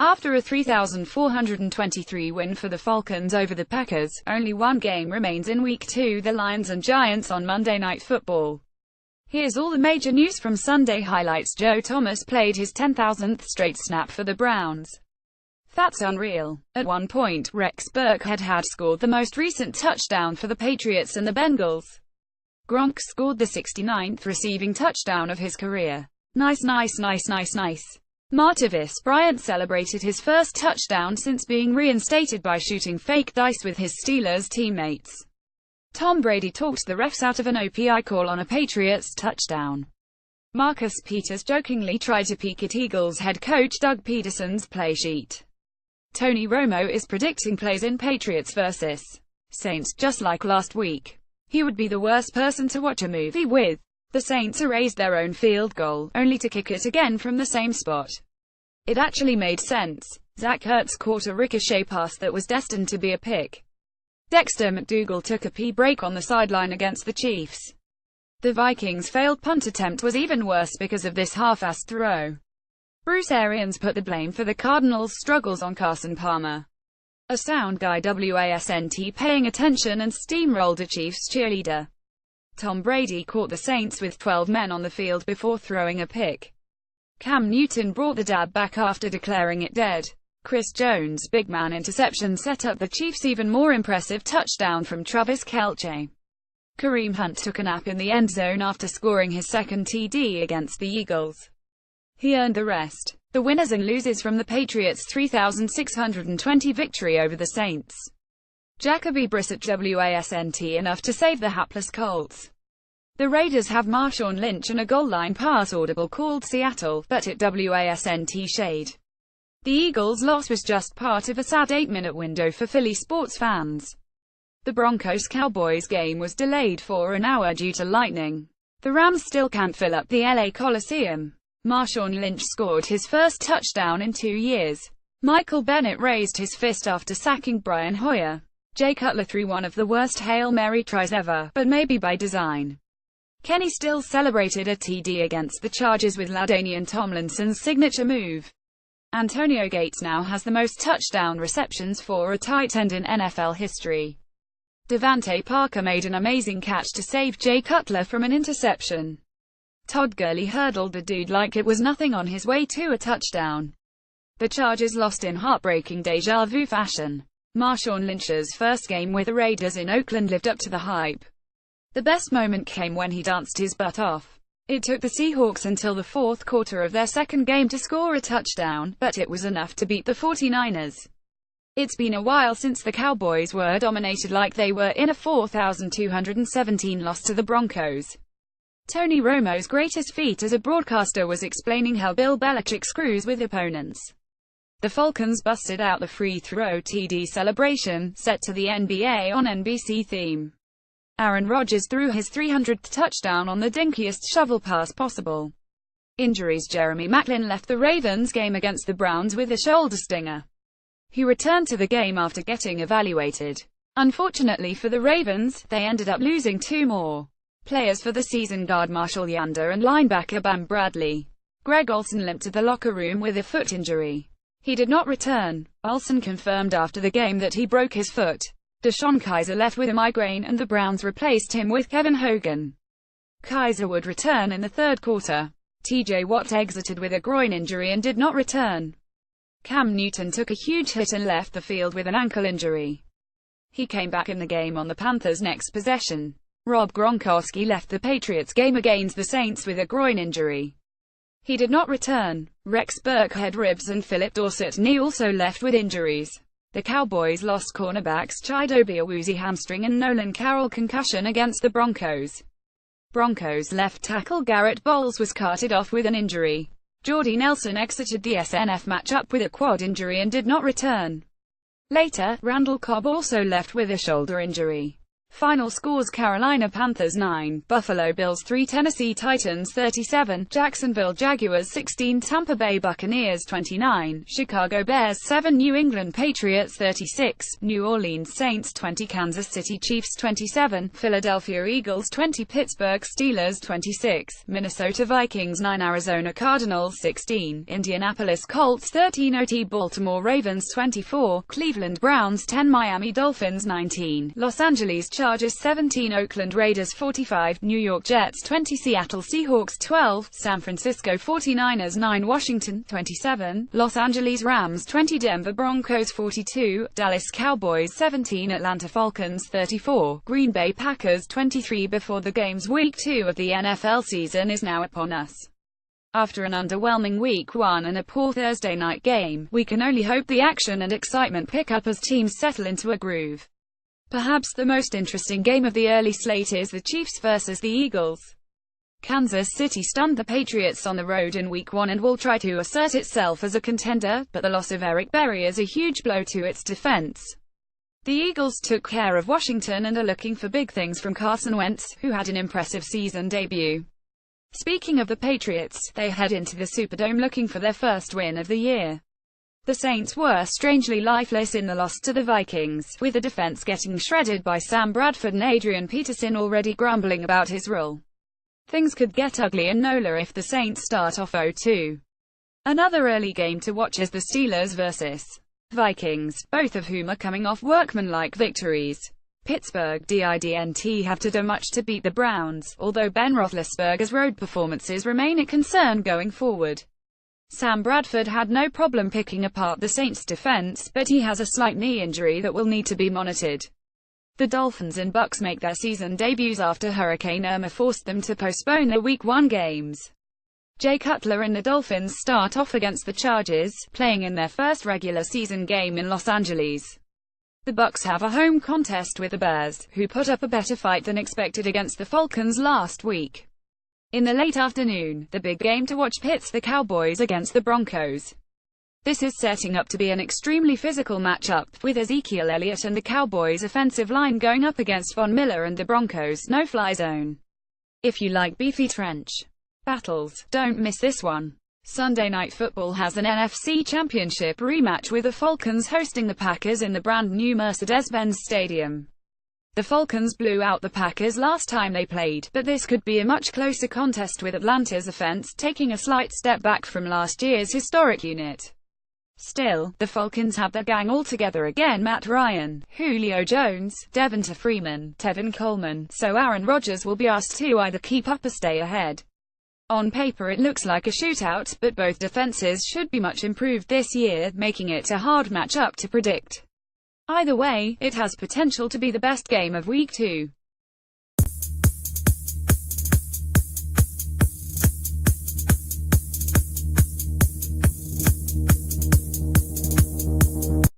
After a 3,423 win for the Falcons over the Packers, only one game remains in Week 2, the Lions and Giants on Monday Night Football. Here's all the major news from Sunday highlights. Joe Thomas played his 10,000th straight snap for the Browns. That's unreal. At one point, Rex Burkhead had scored the most recent touchdown for the Patriots and the Bengals. Gronk scored the 69th receiving touchdown of his career. Nice. Martavis Bryant celebrated his first touchdown since being reinstated by shooting fake dice with his Steelers teammates. Tom Brady talked the refs out of an OPI call on a Patriots touchdown. Marcus Peters jokingly tried to peek at Eagles head coach Doug Peterson's play sheet. Tony Romo is predicting plays in Patriots vs. Saints, just like last week. He would be the worst person to watch a movie with. The Saints erased their own field goal, only to kick it again from the same spot. It actually made sense. Zach Ertz caught a ricochet pass that was destined to be a pick. Dexter McDougal took a pee break on the sideline against the Chiefs. The Vikings' failed punt attempt was even worse because of this half-assed throw. Bruce Arians put the blame for the Cardinals' struggles on Carson Palmer. A sound guy wasn't paying attention and steamrolled a Chiefs cheerleader. Tom Brady caught the Saints with 12 men on the field before throwing a pick. Cam Newton brought the dab back after declaring it dead. Chris Jones' big man interception set up the Chiefs' even more impressive touchdown from Travis Kelce. Kareem Hunt took a nap in the end zone after scoring his second TD against the Eagles. He earned the rest. The winners and losers from the Patriots' 3,620 victory over the Saints. Jacoby Brissett wasn't enough to save the hapless Colts. The Raiders have Marshawn Lynch and a goal line pass audible called Seattle, but it wasn't shade. The Eagles' loss was just part of a sad 8-minute window for Philly sports fans. The Broncos-Cowboys game was delayed for an hour due to lightning. The Rams still can't fill up the LA Coliseum. Marshawn Lynch scored his first touchdown in 2 years. Michael Bennett raised his fist after sacking Brian Hoyer. Jay Cutler threw one of the worst Hail Mary tries ever, but maybe by design. Kenny Stills celebrated a TD against the Chargers with LaDainian Tomlinson's signature move. Antonio Gates now has the most touchdown receptions for a tight end in NFL history. Devante Parker made an amazing catch to save Jay Cutler from an interception. Todd Gurley hurdled the dude like it was nothing on his way to a touchdown. The Chargers lost in heartbreaking deja vu fashion. Marshawn Lynch's first game with the Raiders in Oakland lived up to the hype. The best moment came when he danced his butt off. It took the Seahawks until the fourth quarter of their second game to score a touchdown, but it was enough to beat the 49ers. It's been a while since the Cowboys were dominated like they were in a 4,217 loss to the Broncos. Tony Romo's greatest feat as a broadcaster was explaining how Bill Belichick screws with opponents. The Falcons busted out the free throw TD celebration, set to the NBA on NBC theme. Aaron Rodgers threw his 300th touchdown on the dinkiest shovel pass possible. Injuries. Jeremy Maclin left the Ravens game against the Browns with a shoulder stinger. He returned to the game after getting evaluated. Unfortunately for the Ravens, they ended up losing two more players for the season: guard Marshall Yanda and linebacker Bam Bradley. Greg Olsen limped to the locker room with a foot injury. He did not return. Olsen confirmed after the game that he broke his foot. DeShone Kizer left with a migraine and the Browns replaced him with Kevin Hogan. Kizer would return in the third quarter. TJ Watt exited with a groin injury and did not return. Cam Newton took a huge hit and left the field with an ankle injury. He came back in the game on the Panthers' next possession. Rob Gronkowski left the Patriots game against the Saints with a groin injury. He did not return. Rex Burkhead ribs and Philip Dorsett knee also left with injuries. The Cowboys lost cornerbacks Chidobe Awuzie hamstring and Nolan Carroll concussion against the Broncos. Broncos left tackle Garrett Bowles was carted off with an injury. Jordy Nelson exited the SNF matchup with a quad injury and did not return. Later, Randall Cobb also left with a shoulder injury. Final scores: Carolina Panthers 9, Buffalo Bills 3, Tennessee Titans 37, Jacksonville Jaguars 16, Tampa Bay Buccaneers 29, Chicago Bears 7, New England Patriots 36, New Orleans Saints 20, Kansas City Chiefs 27, Philadelphia Eagles 20, Pittsburgh Steelers 26, Minnesota Vikings 9, Arizona Cardinals 16, Indianapolis Colts 13, OT Baltimore Ravens 24, Cleveland Browns 10, Miami Dolphins 19, Los Angeles Chargers 17, Oakland Raiders 45, New York Jets 20, Seattle Seahawks 12, San Francisco 49ers 9, Washington 27, Los Angeles Rams 20, Denver Broncos 42, Dallas Cowboys 17, Atlanta Falcons 34, Green Bay Packers 23. Before the games, Week 2 of the NFL season is now upon us. After an underwhelming Week 1 and a poor Thursday night game, we can only hope the action and excitement pick up as teams settle into a groove. Perhaps the most interesting game of the early slate is the Chiefs versus the Eagles. Kansas City stunned the Patriots on the road in Week 1 and will try to assert itself as a contender, but the loss of Eric Berry is a huge blow to its defense. The Eagles took care of Washington and are looking for big things from Carson Wentz, who had an impressive season debut. Speaking of the Patriots, they head into the Superdome looking for their first win of the year. The Saints were strangely lifeless in the loss to the Vikings, with the defense getting shredded by Sam Bradford and Adrian Peterson already grumbling about his role. Things could get ugly in NOLA if the Saints start off 0-2. Another early game to watch is the Steelers versus Vikings, both of whom are coming off workmanlike victories. Pittsburgh didn't have to do much to beat the Browns, although Ben Roethlisberger's road performances remain a concern going forward. Sam Bradford had no problem picking apart the Saints' defense, but he has a slight knee injury that will need to be monitored. The Dolphins and Bucs make their season debuts after Hurricane Irma forced them to postpone their Week 1 games. Jay Cutler and the Dolphins start off against the Chargers, playing in their first regular season game in Los Angeles. The Bucs have a home contest with the Bears, who put up a better fight than expected against the Falcons last week. In the late afternoon, the big game to watch pits the Cowboys against the Broncos. This is setting up to be an extremely physical matchup, with Ezekiel Elliott and the Cowboys' offensive line going up against Von Miller and the Broncos' no-fly zone. If you like beefy trench battles, don't miss this one. Sunday Night Football has an NFC Championship rematch with the Falcons hosting the Packers in the brand-new Mercedes-Benz Stadium. The Falcons blew out the Packers last time they played, but this could be a much closer contest with Atlanta's offense taking a slight step back from last year's historic unit. Still, the Falcons have their gang all together again: Matt Ryan, Julio Jones, Devonta Freeman, Tevin Coleman, so Aaron Rodgers will be asked to either keep up or stay ahead. On paper it looks like a shootout, but both defenses should be much improved this year, making it a hard matchup to predict. Either way, it has potential to be the best game of Week 2.